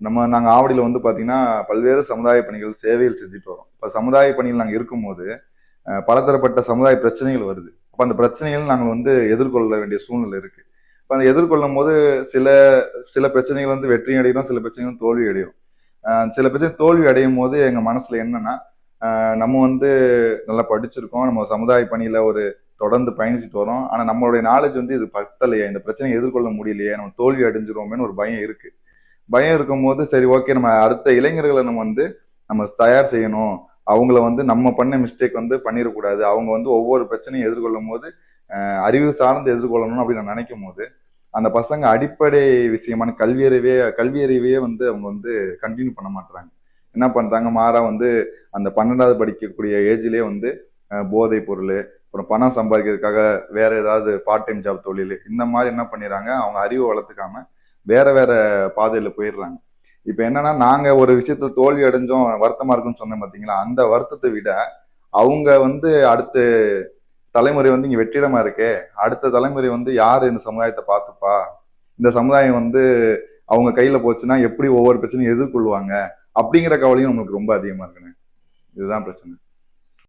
நாங்கள் ஆவடியில் வந்து பார்த்தீங்கன்னா பல்வேறு சமுதாய பணிகள் சேவைகள் செஞ்சுட்டு வரோம். இப்போ சமுதாய பணிகள் நாங்கள் இருக்கும்போது பலதரப்பட்ட சமுதாய பிரச்சனைகள் வருது. அப்போ அந்த பிரச்சனைகள் நாங்கள் வந்து எதிர்கொள்ள வேண்டிய சூழ்நிலை இருக்கு. இப்போ அந்த எதிர்கொள்ளும் போது சில சில பிரச்சனைகள் வந்து வெற்றி அடைகிறோம், சில பிரச்சனைகள் தோல்வி அடையும். சில பிரச்சனை தோல்வி அடையும் போது எங்க மனசுல என்னன்னா, நம்ம வந்து நல்லா படிச்சிருக்கோம், நம்ம சமுதாய பணியில ஒரு தொடர்ந்து பயணிச்சுட்டு வரோம். ஆனா நம்மளுடைய நாலேஜ் வந்து இது பத்தலையே, இந்த பிரச்சனையை எதிர்கொள்ள முடியலையே, நம்ம தோல்வி அடைஞ்சிருவோமேன்னு ஒரு பயம் இருக்கு. பயம் இருக்கும்போது சரி ஓகே, நம்ம அடுத்த இளைஞர்களை நம்ம தயார் செய்யணும். அவங்கள வந்து நம்ம பண்ண மிஸ்டேக் வந்து பண்ணிடக்கூடாது. அவங்க வந்து ஒவ்வொரு பிரச்சனையும் எதிர்கொள்ளும் போது அறிவு சார்ந்து எதிர்கொள்ளணும் அப்படின்னு நான் நினைக்கும் போது அந்த பசங்க அடிப்படை விஷயமான கல்வியறிவையே வந்து அவங்க வந்து கண்டினியூ பண்ண மாட்டாங்க. என்ன பண்றாங்க, மாறா வந்து அந்த 12வது படிக்கக்கூடிய ஏஜ்லயே வந்து போதை பொருள், அப்புறம் பணம் சம்பாதிக்கிறதுக்காக வேற ஏதாவது பார்ட் டைம் ஜாப் தொழில், இந்த மாதிரி என்ன பண்ணிடுறாங்க, அவங்க அறிவை வளர்த்துக்காம வேற வேற பாதையில போயிடுறாங்க. இப்ப என்னன்னா, நாங்க ஒரு விஷயத்த தோல்வி அடைஞ்சோம் வருத்தமா இருக்குன்னு சொன்னேன் பாத்தீங்களா, அந்த வருத்தத்தை விட அவங்க வந்து அடுத்த தலைமுறை வந்து இங்க வெற்றிடமா இருக்கே, அடுத்த தலைமுறை வந்து யாரு இந்த சமுதாயத்தை பார்த்துப்பா, இந்த சமுதாயம் வந்து அவங்க கையில போச்சுன்னா எப்படி ஒவ்வொரு பிரச்சனையும் எதிர்கொள்வாங்க அப்படிங்கிற கவலையும் நம்மளுக்கு ரொம்ப அதிகமா இருக்குங்க. இதுதான் பிரச்சனை.